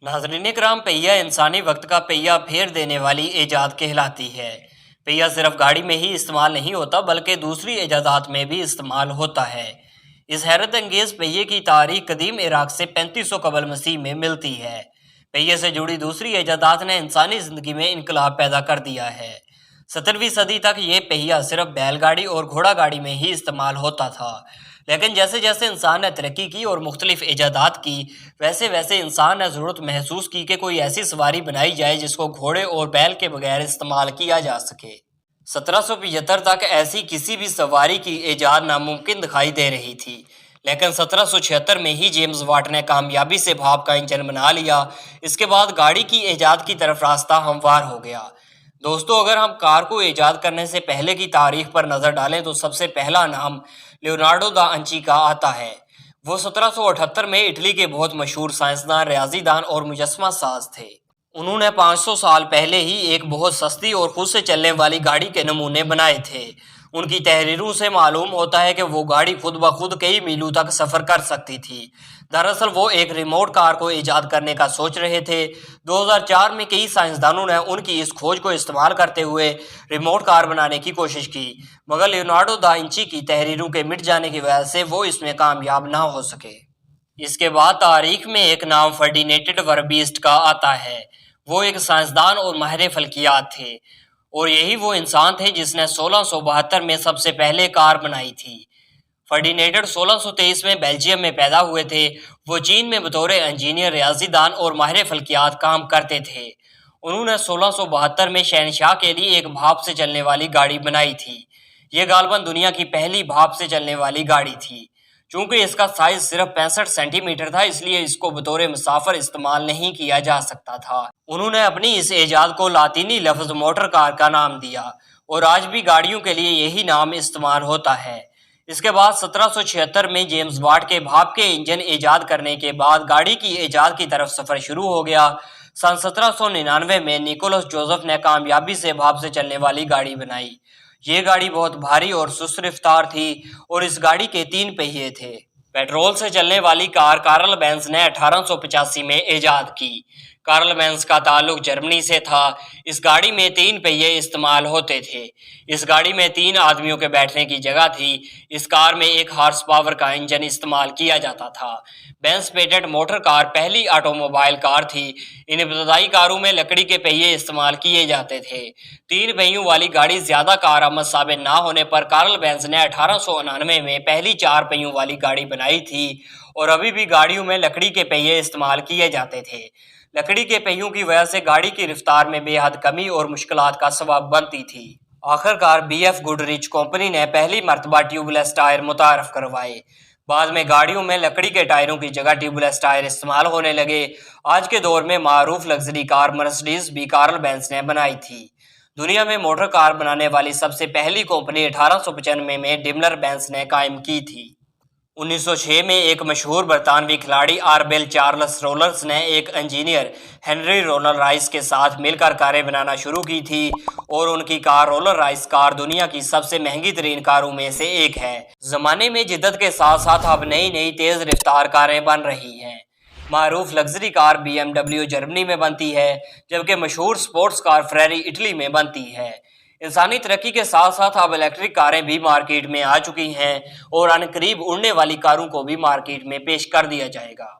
नाज़रीन कराम, पहिया इंसानी वक्त का पहिया फेर देने वाली ईजाद कहलाती है। पहिया सिर्फ गाड़ी में ही इस्तेमाल नहीं होता बल्कि दूसरी ईजादात में भी इस्तेमाल होता है। इस हैरत अंगेज़ पहिए की तारीख कदीम इराक से 3500 कबल मसीह में मिलती है। पहिए से जुड़ी दूसरी ईजादात ने इंसानी ज़िंदगी में इनकलाब पैदा कर दिया है। 17वीं सदी तक ये पहिया सिर्फ बैलगाड़ी और घोड़ा गाड़ी में ही इस्तेमाल होता था, लेकिन जैसे जैसे इंसान ने तरक्की की और मुख्तलिफ ईजादात की, वैसे वैसे इंसान ने ज़रूरत महसूस की कि कोई ऐसी सवारी बनाई जाए जिसको घोड़े और बैल के बगैर इस्तेमाल किया जा सके। 1775 तक ऐसी किसी भी सवारी की ईजाद नामुमकिन दिखाई दे रही थी, लेकिन 1776 में ही जेम्स वाट ने कामयाबी से भाप का इंजन बना लिया। इसके बाद गाड़ी की ईजाद की तरफ रास्ता हमवार हो गया। दोस्तों, अगर हम कार को ईजाद करने से पहले की तारीख पर नज़र डालें तो सबसे पहला नाम लियोनार्डो दा अंची का आता है। वो 1778 में इटली के बहुत मशहूर साइंसदान, रियाजीदान और मुजस्समा साज थे। उन्होंने 500 साल पहले ही एक बहुत सस्ती और खुद से चलने वाली गाड़ी के नमूने बनाए थे। उनकी तहरीरों से मालूम होता है कि वो गाड़ी खुद ब खुद कई मीलों तक सफ़र कर सकती थी। दरअसल वो एक रिमोट कार को ईजाद करने का सोच रहे थे। 2004 में कई साइंसदानों ने उनकी इस खोज को इस्तेमाल करते हुए रिमोट कार बनाने की कोशिश की, मगर लियोनार्डो दा इंची की तहरीरों के मिट जाने की वजह से वो इसमें कामयाब ना हो सके। इसके बाद तारीख में एक नाम फर्डिनेंड वर्बिस्ट का आता है। वो एक साइंसदान और माहिर फल्कियात थे, और यही वो इंसान थे जिसने 1672 में सबसे पहले कार बनाई थी। फर्डिनेंड 1623 में बेल्जियम में पैदा हुए थे। वो चीन में बतौर इंजीनियर, रियाजीदान और माहिर फल्कियात काम करते थे। उन्होंने 1672 में शहनशाह के लिए एक भाप से चलने वाली गाड़ी बनाई थी। ये गालबन दुनिया की पहली भाप से चलने वाली गाड़ी थी। चूंकि इसका साइज सिर्फ 65 सेंटीमीटर था, इसलिए इसको बतौर मुसाफिर इस्तेमाल नहीं किया जा सकता था। उन्होंने अपनी इस ईजाद को लातीनी लफ्ज मोटर कार का नाम दिया, और आज भी गाड़ियों के लिए यही नाम इस्तेमाल होता है। इसके बाद 1776 में जेम्स वाट के भाप के इंजन ईजाद करने के बाद गाड़ी की ईजाद की तरफ सफर शुरू हो गया। सन 1799 में निकोलस जोसेफ ने कामयाबी से भाप से चलने वाली गाड़ी बनाई। ये गाड़ी बहुत भारी और सुस्त रफ्तार थी, और इस गाड़ी के 3 पहिए थे। पेट्रोल से चलने वाली कार कार्ल बेंज ने 1885 में ईजाद की। कार्ल बेंज का ताल्लुक जर्मनी से था। इस गाड़ी में 3 पहिए इस्तेमाल होते थे। इस गाड़ी में 3 आदमियों के बैठने की जगह थी। इस कार में 1 हार्स पावर का इंजन इस्तेमाल किया जाता था। बेंज पेटेंट मोटर कार पहली ऑटोमोबाइल कार थी। इन इब्तदाई कारों में लकड़ी के पहिए इस्तेमाल किए जाते थे। 3 पहियों वाली गाड़ी ज्यादा कारआमद साबित ना होने पर कार्ल बेंज ने 1899 में पहली 4 पहियों वाली गाड़ी बनाई थी, और अभी भी गाड़ियों में लकड़ी के पहिए इस्तेमाल किए जाते थे। लकड़ी के पहियों की वजह से गाड़ी की रफ्तार में बेहद कमी और मुश्किलात का सबब बनती थी। आखिरकार BF गुडरिच कंपनी ने पहली मर्तबा ट्यूबलेस टायर मुतारफ करवाए। बाद में गाड़ियों में लकड़ी के टायरों की जगह ट्यूबलेस टायर इस्तेमाल होने लगे। आज के दौर में मारूफ लग्जरी कार मर्सिडीज भी कार्ल बेंज ने बनाई थी। दुनिया में मोटर कार बनाने वाली सबसे पहली कंपनी 1895 में डिमलर बेंज ने कायम की थी। 1906 में एक मशहूर बरतानवी खिलाड़ी आरबेल चार्ल्स रोलर्स ने एक इंजीनियर हेनरी रोलर राइस के साथ मिलकर कारें बनाना शुरू की थी, और उनकी कार रोलर राइस कार दुनिया की सबसे महंगी तरीन कारों में से एक है। जमाने में जिद्दत के साथ साथ अब नई नई तेज रफ्तार कारें बन रही हैं। मारूफ लग्जरी कार BMW जर्मनी में बनती है, जबकि मशहूर स्पोर्ट्स कार फेरारी इटली में बनती है। इंसानी तरक्की के साथ साथ अब इलेक्ट्रिक कारें भी मार्केट में आ चुकी हैं, और अनकरीब उड़ने वाली कारों को भी मार्केट में पेश कर दिया जाएगा।